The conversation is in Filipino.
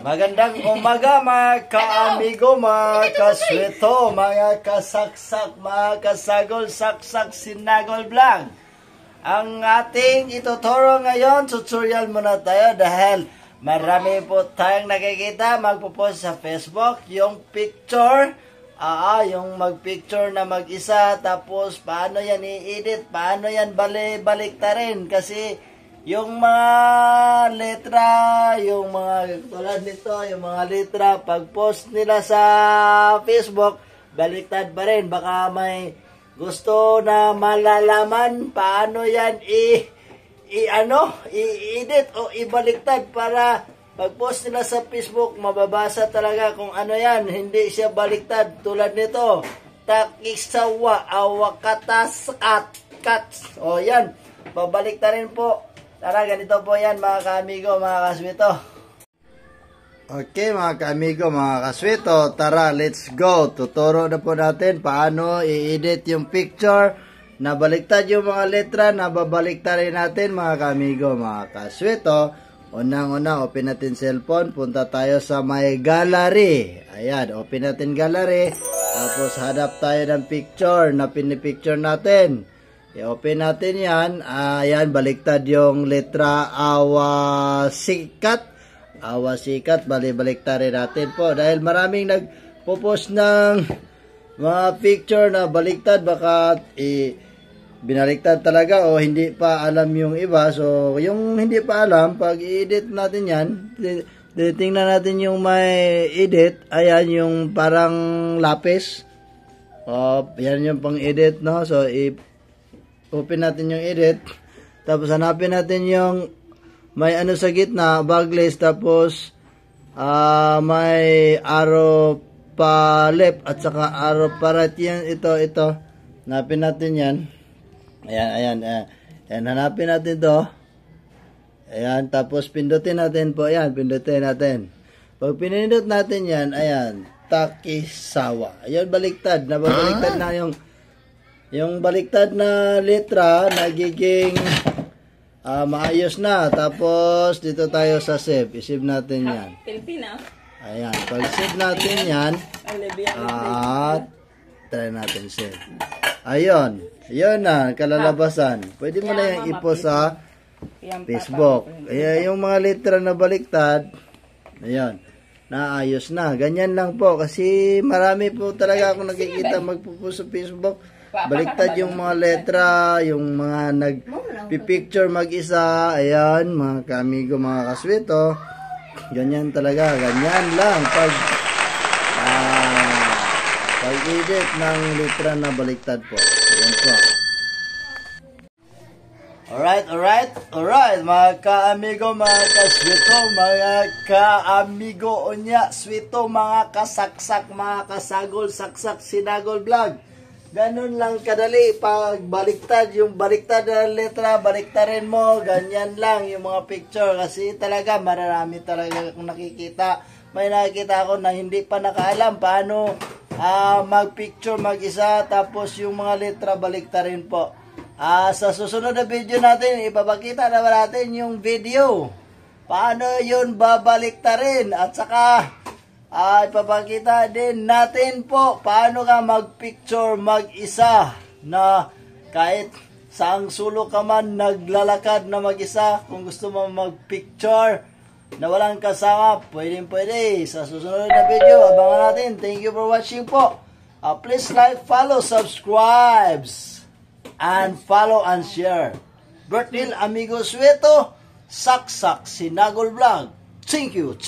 Magandang umaga mga ka-amigo, mga kasweto, mga kasaksak, mga kasagol, saksak, sinagol vlog. Ang ating ituturo ngayon, tutorial muna tayo dahil marami po tayong nakikita magpo-post sa Facebook yung picture, yung mag-picture na mag-isa, tapos paano yan i-edit, paano yan balik-baliktarin kasi yung mga letra, yung mga tulad nito, yung mga letra, pag post nila sa Facebook, baliktad pa rin. Baka may gusto na malalaman paano yan i-edit o ibaliktad para pag post nila sa Facebook, mababasa talaga kung ano yan. Hindi siya baliktad tulad nito. Takisawa, awakatas, kat. O yan, babaliktarin po. Tara, ganito po yan mga ka-amigo, mga kaswito. Okay mga ka-amigo, mga kaswito, tara, let's go. Tuturo na po natin paano i-edit yung picture na baliktad yung mga letra na babaliktarin natin mga ka-amigo, mga kaswito. Unang-una, open natin cellphone, punta tayo sa my gallery. Ayan, open natin gallery. Tapos hanap tayo ng picture na pinipicture natin. I-open natin yan. Ayan, baliktad yung letra awasikat. Awasikat, baliktad natin po. Dahil maraming nagpo-post ng mga picture na baliktad, baka binaliktad talaga o hindi pa alam yung iba. So, yung hindi pa alam, pag i-edit natin yan, tingnan natin yung may edit. Ayan, yung parang lapis. Yan yung pang-edit, no? So, open natin yung edit. Tapos hanapin natin yung may ano sa gitna, baglist. Tapos may arrow pa left at saka arrow pa right. Yan, ito. Hanapin natin yan. Ayan. Hanapin natin to. Ayan. Tapos pindutin natin po. Ayan, pindutin natin. Pag pinindot natin yan, ayan. Takisawa. Ayan, baliktad. Nababaliktad na yung baliktad na letra, nagiging maayos na. Tapos, dito tayo sa save. I-save natin yan. Pilipino. Ayan. Pag-save natin yan, at try natin save. Ayun. Ayun na, kalalabasan. Pwede mo na yung ipost sa Facebook. Ayan, yung mga letra na baliktad, ayun, naayos na. Ganyan lang po. Kasi marami po talaga akong nakikita magpo-post sa Facebook. Baliktad yung mga letra, yung mga nagpipicture mag-isa. Ayan, mga ka-amigo, mga kaswito. Ganyan talaga, ganyan lang pag-edit ng letra na baliktad po. Ayan po. Alright, mga ka-amigo, mga kaswito, mga ka-amigo unya, swito, mga kasaksak, mga kasagol, saksak, sinagol vlog. Ganun lang kadali, pag baliktad, yung baliktad na letra, baliktarin mo, ganyan lang yung mga picture. Kasi talaga, marami talaga akong nakikita. May nakikita ako na hindi pa nakaalam paano mag-picture mag-isa, tapos yung mga letra, baliktarin po. Sa susunod na video natin, ipapakita naman natin yung video. Paano yun babaliktarin, at saka ipapakita din natin po paano ka mag-picture mag-isa na kahit saang sulok ka man naglalakad na mag-isa. Kung gusto mo mag-picture na walang kasama, pwede. Sa susunod na video, abangan natin. Thank you for watching po. Please like, follow, subscribe, and follow and share. Bertil Amigo Sueto, Saksak Sinagol Vlog. Thank you.